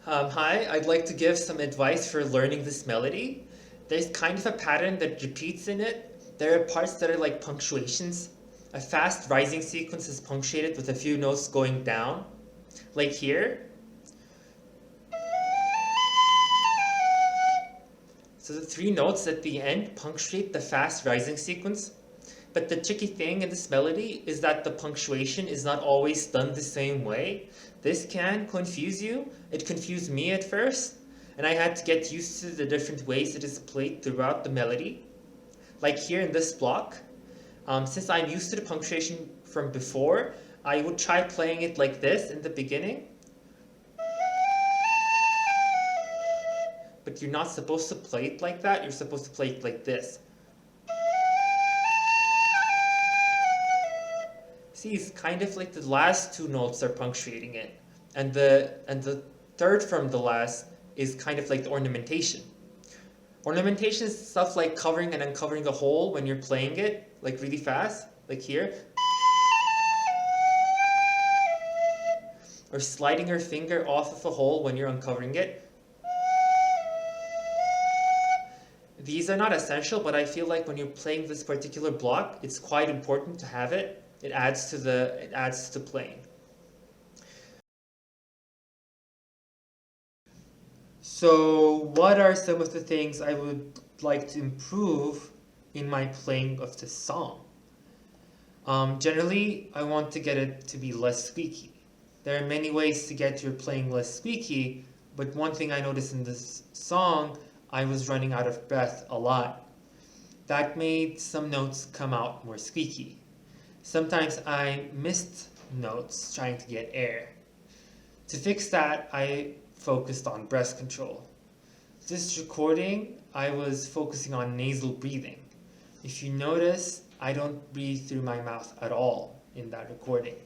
Hi, I'd like to give some advice for learning this melody. There's kind of a pattern that repeats in it. There are parts that are like punctuations. A fast rising sequence is punctuated with a few notes going down, like here. So the three notes at the end punctuate the fast rising sequence. But the tricky thing in this melody is that the punctuation is not always done the same way. This can confuse you. It confused me at first, and I had to get used to the different ways it is played throughout the melody. Like here in this block, since I'm used to the punctuation from before, I would try playing it like this in the beginning. But you're not supposed to play it like that, you're supposed to play it like this. See, it's kind of like the last two notes are punctuating it. And the third from the last is kind of like the ornamentation. Ornamentation is stuff like covering and uncovering a hole when you're playing it, like really fast, like here. Or sliding your finger off of a hole when you're uncovering it. These are not essential, but I feel like when you're playing this particular block, it's quite important to have it. It adds to playing. So what are some of the things I would like to improve in my playing of this song? Generally, I want to get it to be less squeaky. There are many ways to get your playing less squeaky, but one thing I noticed in this song, I was running out of breath a lot. That made some notes come out more squeaky. Sometimes I missed notes trying to get air. To fix that, I focused on breath control. This recording, I was focusing on nasal breathing. If you notice, I don't breathe through my mouth at all in that recording.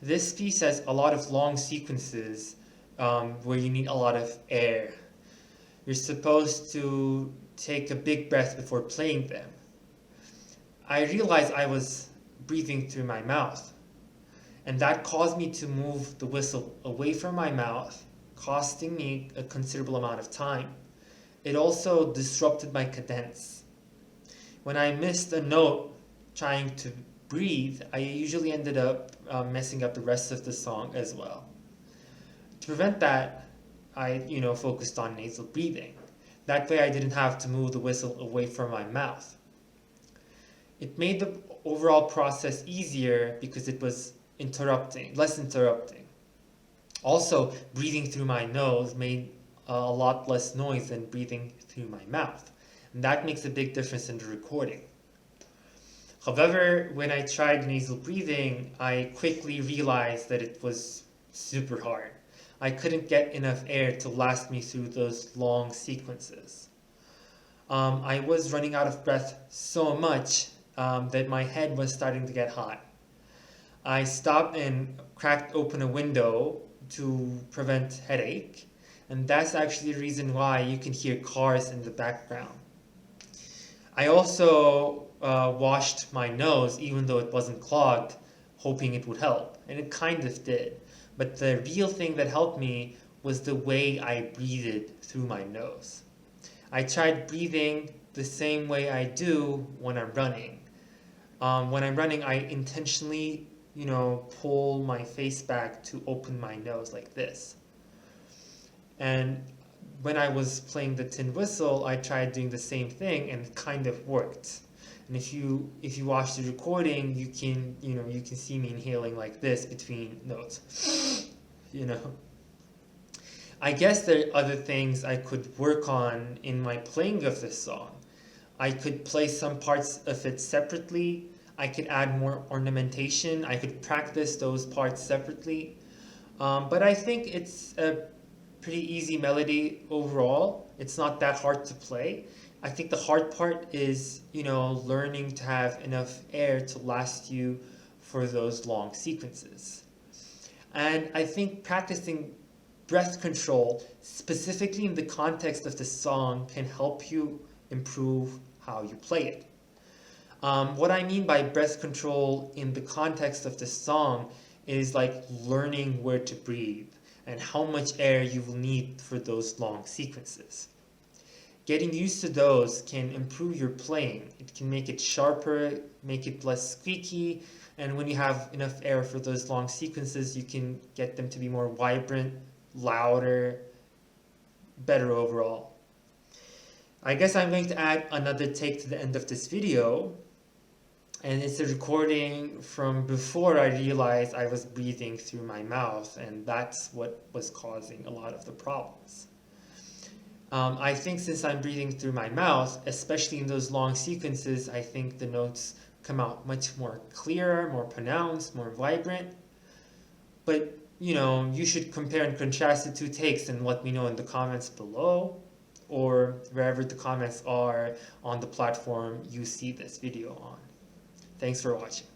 This piece has a lot of long sequences where you need a lot of air. You're supposed to take a big breath before playing them. I realized I was breathing through my mouth, and that caused me to move the whistle away from my mouth, costing me a considerable amount of time. It also disrupted my cadence. When I missed a note trying to breathe, I usually ended up messing up the rest of the song as well. To prevent that, I focused on nasal breathing. That way I didn't have to move the whistle away from my mouth. It made the overall process easier because it was less interrupting. Also, breathing through my nose made a lot less noise than breathing through my mouth. And that makes a big difference in the recording. However, when I tried nasal breathing, I quickly realized that it was super hard. I couldn't get enough air to last me through those long sequences. I was running out of breath so much that my head was starting to get hot. I stopped and cracked open a window to prevent headache, and that's actually the reason why you can hear cars in the background. I also washed my nose even though it wasn't clogged, hoping it would help, and it kind of did. But the real thing that helped me was the way I breathed through my nose. I tried breathing the same way I do when I'm running. When I'm running, I intentionally, pull my face back to open my nose like this. And when I was playing the tin whistle, I tried doing the same thing, and it kind of worked. And if you watch the recording, you can see me inhaling like this between notes. I guess there are other things I could work on in my playing of this song. I could play some parts of it separately. I could add more ornamentation. I could practice those parts separately. But I think it's a pretty easy melody overall. It's not that hard to play. I think the hard part is, learning to have enough air to last you for those long sequences. And I think practicing breath control, specifically in the context of the song, can help you improve how you play it. What I mean by breath control in the context of the song is like learning where to breathe. and how much air you will need for those long sequences. Getting used to those can improve your playing. It can make it sharper, make it less squeaky, and when you have enough air for those long sequences, you can get them to be more vibrant, louder, better overall. I guess I'm going to add another take to the end of this video, and it's a recording from before I realized I was breathing through my mouth, and that's what was causing a lot of the problems. I think since I'm breathing through my mouth, especially in those long sequences, I think the notes come out much more clear, more pronounced, more vibrant. But, you should compare and contrast the two takes and let me know in the comments below, or wherever the comments are on the platform you see this video on. Thanks for watching.